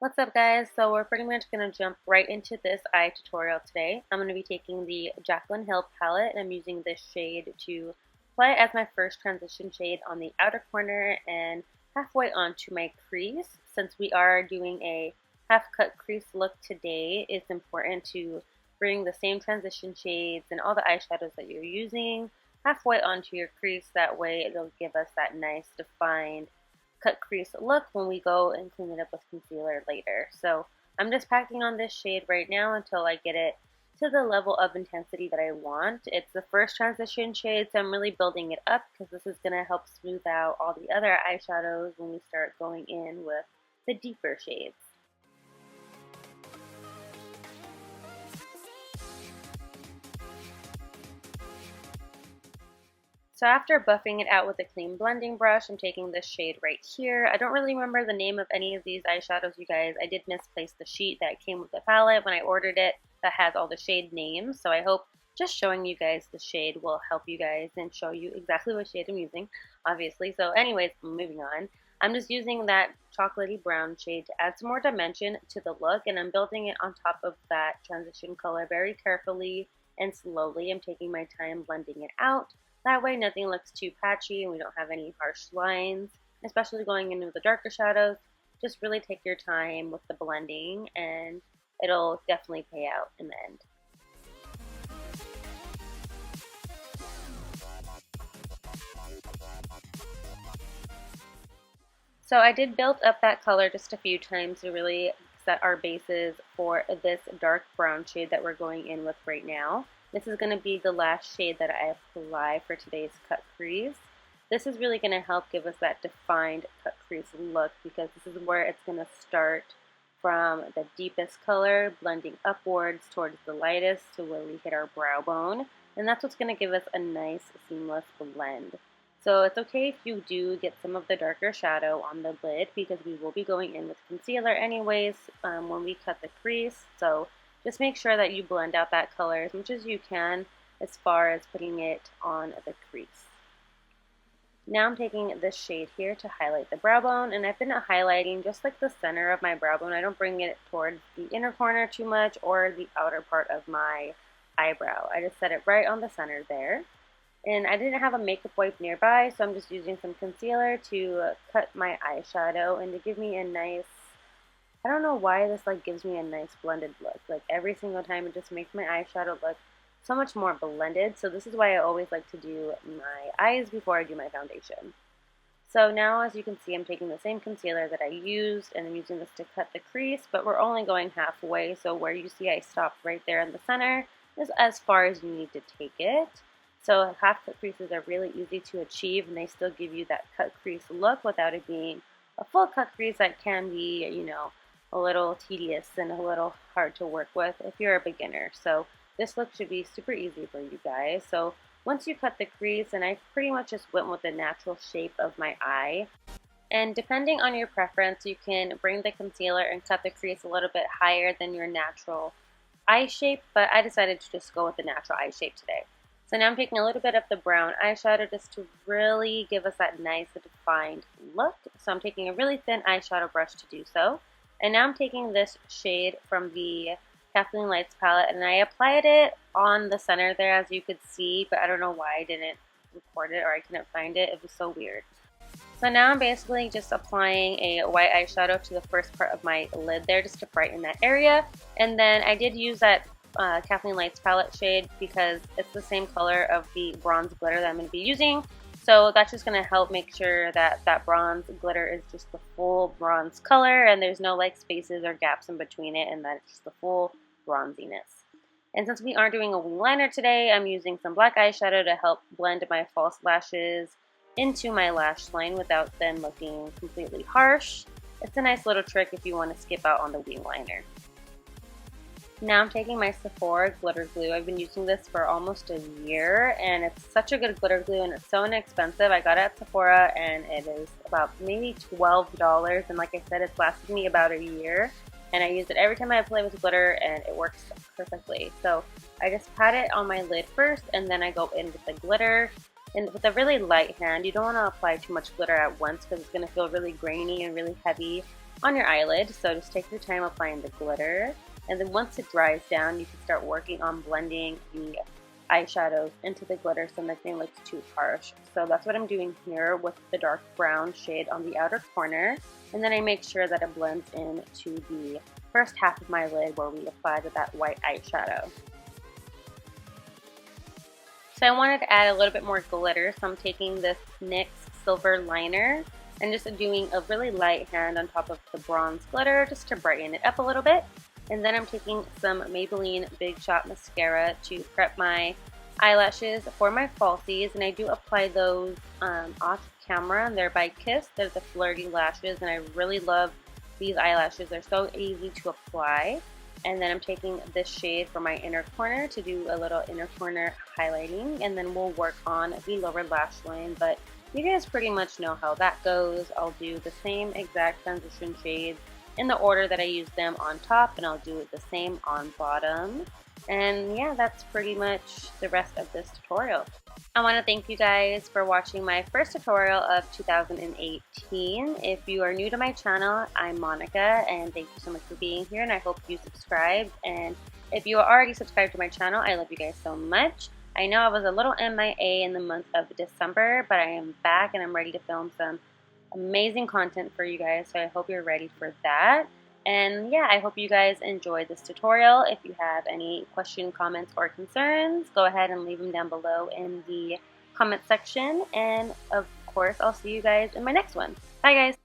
What's up guys? So we're pretty much going to jump right into this eye tutorial today. I'm going to be taking the Jaclyn Hill palette and I'm using this shade to apply it as my first transition shade on the outer corner and halfway onto my crease. Since we are doing a half cut crease look today, it's important to bring the same transition shades and all the eyeshadows that you're using halfway onto your crease. That way it'll give us that nice defined cut crease look when we go and clean it up with concealer later. So I'm just packing on this shade right now until I get it to the level of intensity that I want. It's the first transition shade, so I'm really building it up because this is going to help smooth out all the other eyeshadows when we start going in with the deeper shades. So after buffing it out with a clean blending brush, I'm taking this shade right here. I don't really remember the name of any of these eyeshadows, you guys. I did misplace the sheet that came with the palette when I ordered it that has all the shade names. So I hope just showing you guys the shade will help you guys and show you exactly what shade I'm using, obviously. So anyways, moving on. I'm just using that chocolatey brown shade to add some more dimension to the look, and I'm building it on top of that transition color very carefully and slowly. I'm taking my time blending it out. That way nothing looks too patchy and we don't have any harsh lines, especially going into the darker shadows. Just really take your time with the blending and it'll definitely pay out in the end. So I did build up that color just a few times to really set our bases for this dark brown shade that we're going in with right now. This is going to be the last shade that I apply for today's cut crease. This is really going to help give us that defined cut crease look because this is where it's going to start from the deepest color, blending upwards towards the lightest to where we hit our brow bone. And that's what's going to give us a nice seamless blend. So it's okay if you do get some of the darker shadow on the lid because we will be going in with concealer anyways when we cut the crease. So just make sure that you blend out that color as much as you can as far as putting it on the crease. Now I'm taking this shade here to highlight the brow bone, and I've been highlighting just like the center of my brow bone. I don't bring it towards the inner corner too much or the outer part of my eyebrow. I just set it right on the center there. And I didn't have a makeup wipe nearby, so I'm just using some concealer to cut my eyeshadow and to give me a nice, I don't know why this gives me a nice blended look. Like every single time it just makes my eyeshadow look so much more blended. So this is why I always like to do my eyes before I do my foundation. So now as you can see, I'm taking the same concealer that I used and I'm using this to cut the crease, but we're only going halfway. So where you see I stopped right there in the center is as far as you need to take it. So half cut creases are really easy to achieve and they still give you that cut crease look without it being a full cut crease that can be, you know, a little tedious and a little hard to work with if you're a beginner. So this look should be super easy for you guys. So once you cut the crease, and I pretty much just went with the natural shape of my eye. And depending on your preference, you can bring the concealer and cut the crease a little bit higher than your natural eye shape, but I decided to just go with the natural eye shape today. So now I'm taking a little bit of the brown eyeshadow just to really give us that nice defined look. So I'm taking a really thin eyeshadow brush to do so. And now I'm taking this shade from the Kathleen Lights palette and I applied it on the center there as you could see, but I don't know why I didn't record it or I couldn't find it. It was so weird. So now I'm basically just applying a white eyeshadow to the first part of my lid there just to brighten that area. And then I did use that Kathleen Lights palette shade because it's the same color of the bronze glitter that I'm going to be using. So that's just going to help make sure that that bronze glitter is just the full bronze color and there's no spaces or gaps in between it and that it's just the full bronziness. And since we aren't doing a wing liner today, I'm using some black eyeshadow to help blend my false lashes into my lash line without them looking completely harsh. It's a nice little trick if you want to skip out on the wing liner. Now I'm taking my SEPHORA glitter glue. I've been using this for almost a year and it's such a good glitter glue and it's so inexpensive. I got it at Sephora and it is about maybe $12 and like I said, it's lasted me about a year and I use it every time I play with glitter and it works perfectly. So I just pat it on my lid first and then I go in with the glitter. And with a really light hand, you don't want to apply too much glitter at once because it's going to feel really grainy and really heavy on your eyelid. So just take your time applying the glitter, and then once it dries down, you can start working on blending the eyeshadows into the glitter so nothing looks too harsh. So that's what I'm doing here with the dark brown shade on the outer corner, and then I make sure that it blends in to the first half of my lid where we applied that white eyeshadow. So I wanted to add a little bit more glitter, so I'm taking this NYX silver liner and just doing a really light hand on top of the bronze glitter just to brighten it up a little bit. And then I'm taking some Maybelline Big Shot Mascara to prep my eyelashes for my falsies, and I do apply those off camera. They're by Kiss. They're the Flirty lashes, and I really love these eyelashes. They're so easy to apply. And then I'm taking this shade for my inner corner to do a little inner corner highlighting, and then we'll work on the lower lash line, but you guys pretty much know how that goes. I'll do the same exact transition shades in the order that I use them on top, and I'll do the same on bottom. And yeah, that's pretty much the rest of this tutorial. I want to thank you guys for watching my first tutorial of 2018. If you are new to my channel, I'm Monika, and thank you so much for being here, and I hope you subscribed. And if you are already subscribed to my channel, I love you guys so much. I know I was a little MIA in the month of December, but I am back and I'm ready to film some amazing content for you guys, so I hope you're ready for that. And yeah, I hope you guys enjoyed this tutorial. If you have any questions, comments, or concerns, go ahead and leave them down below in the comment section. And of course, I'll see you guys in my next one. Bye guys!